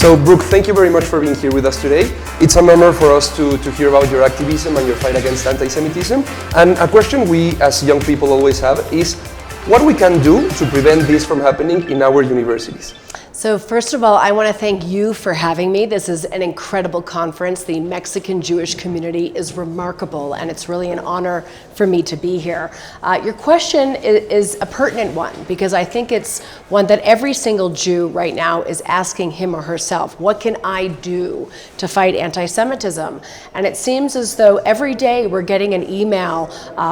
So Brooke, thank you very much for being here with us today. It's an honor for us to hear about your activism and your fight against anti-Semitism. And a question we as young people always have is what we can do to prevent this from happening in our universities. So first of all, I want to thank you for having me. This is an incredible conference. The Mexican Jewish community is remarkable, and it's really an honor for me to be here. Your question is a pertinent one, because I think it's one that every single Jew right now is asking him or herself, what can I do to fight anti-Semitism? And it seems as though every day we're getting an email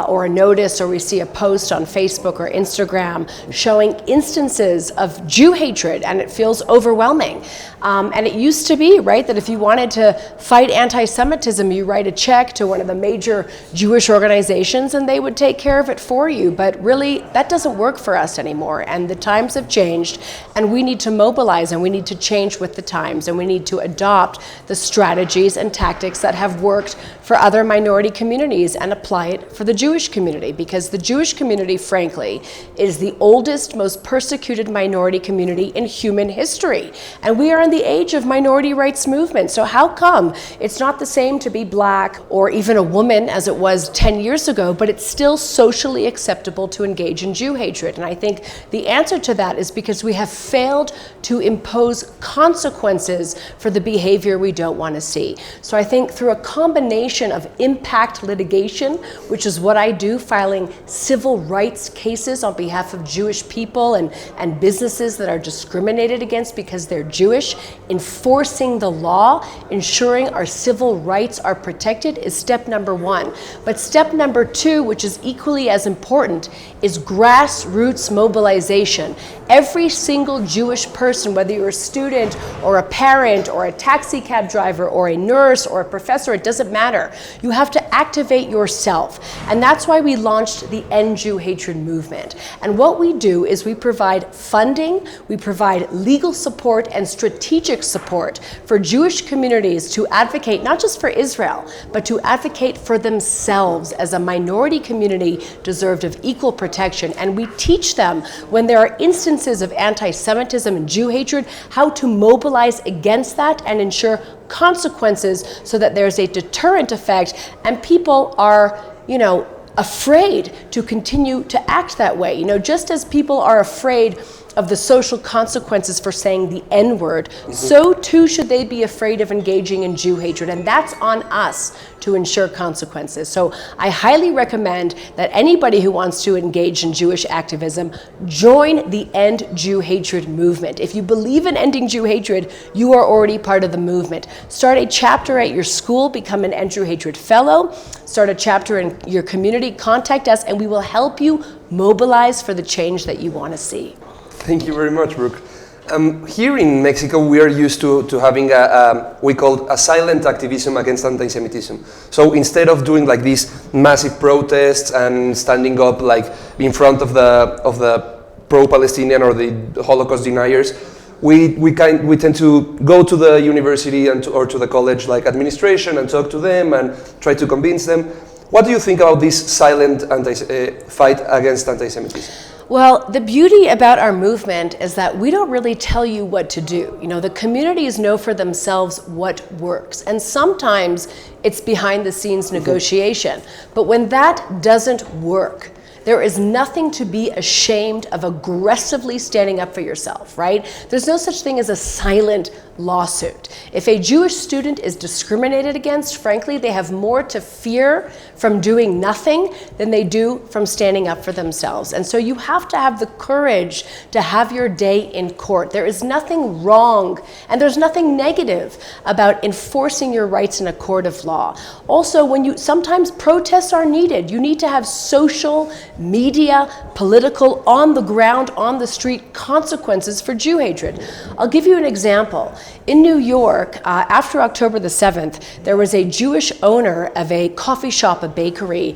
or a notice, or we see a post on Facebook or Instagram showing instances of Jew hatred, and it feels overwhelming. And it used to be, right, that if you wanted to fight anti-Semitism, you write a check to one of the major Jewish organizations and they would take care of it for you. But really, that doesn't work for us anymore. And the times have changed, and we need to mobilize, and we need to change with the times, and we need to adopt the strategies and tactics that have worked for other minority communities and apply it for the Jewish community, because the Jewish community, frankly, is the oldest, most persecuted minority community in human history. And we are in the age of minority rights movement. So how come it's not the same to be black or even a woman as it was 10 years ago, but it's still socially acceptable to engage in Jew hatred? And I think the answer to that is because we have failed to impose consequences for the behavior we don't want to see. So I think through a combination of impact litigation, which is what I do, filing civil rights cases on behalf of Jewish people and businesses that are discriminated against because they're Jewish, enforcing the law, ensuring our civil rights are protected is step number one. But step number two, which is equally as important, is grassroots mobilization. Every single Jewish person, whether you're a student or a parent or a taxi cab driver or a nurse or a professor, it doesn't matter. You have to activate yourself. And that's why we launched the End Jew Hatred movement. And what we do is we provide funding, we provide legal support and strategic support for Jewish communities to advocate not just for Israel, but to advocate for themselves as a minority community deserved of equal protection. And we teach them, when there are instances of anti-Semitism and Jew hatred, how to mobilize against that and ensure consequences so that there's a deterrent effect and people are, afraid to continue to act that way. Just as people are afraid of the social consequences for saying the N-word, so too should they be afraid of engaging in Jew hatred, and that's on us to ensure consequences. So I highly recommend that anybody who wants to engage in Jewish activism join the End Jew Hatred movement. If you believe in ending Jew hatred, you are already part of the movement. Start a chapter at your school, become an End Jew Hatred fellow, start a chapter in your community, contact us, and we will help you mobilize for the change that you want to see. Thank you very much, Brooke. Here in Mexico, we are used to having we call a silent activism against anti-Semitism. So instead of doing like these massive protests and standing up like in front of the pro-Palestinian or the Holocaust deniers, we tend to go to the university or to the college like administration and talk to them and try to convince them. What do you think about this silent fight against anti-Semitism? Well, the beauty about our movement is that we don't really tell you what to do. The communities know for themselves what works. And sometimes it's behind the scenes negotiation. But when that doesn't work, there is nothing to be ashamed of aggressively standing up for yourself, right? There's no such thing as a silent lawsuit. If a Jewish student is discriminated against, frankly, they have more to fear from doing nothing than they do from standing up for themselves. And so you have to have the courage to have your day in court. There is nothing wrong and there's nothing negative about enforcing your rights in a court of law. Also, sometimes protests are needed. You need to have social, media, political, on the ground, on the street consequences for Jew hatred. I'll give you an example. In New York, after October the 7th, there was a Jewish owner of a coffee shop, a bakery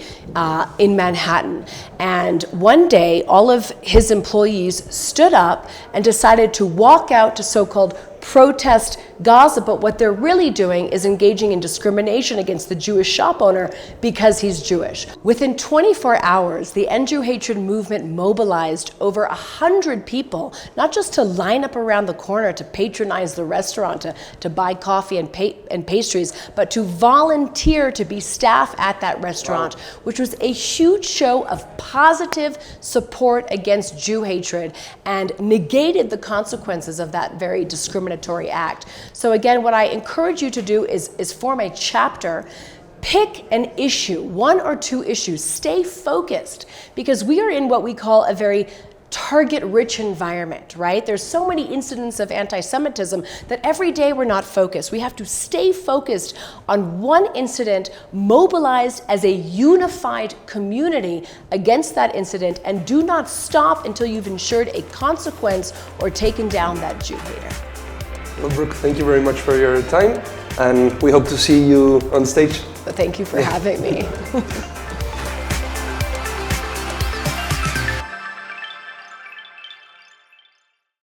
in Manhattan. And one day, all of his employees stood up and decided to walk out to so-called protest Gaza, but what they're really doing is engaging in discrimination against the Jewish shop owner because he's Jewish. Within 24 hours, the End Jew Hatred movement mobilized over 100 people, not just to line up around the corner to patronize the restaurant, to buy coffee and pastries, but to volunteer to be staff at that restaurant, which was a huge show of positive support against Jew hatred and negated the consequences of that very discriminatory act. So again, what I encourage you to do is form a chapter. Pick an issue, 1 or 2 issues, stay focused, because we are in what we call a very target-rich environment, right? There's so many incidents of anti-Semitism that every day we're not focused. We have to stay focused on one incident, mobilized as a unified community against that incident, and do not stop until you've ensured a consequence or taken down that Jew hater. Well, Brooke, thank you very much for your time, and we hope to see you on stage. Thank you for having me.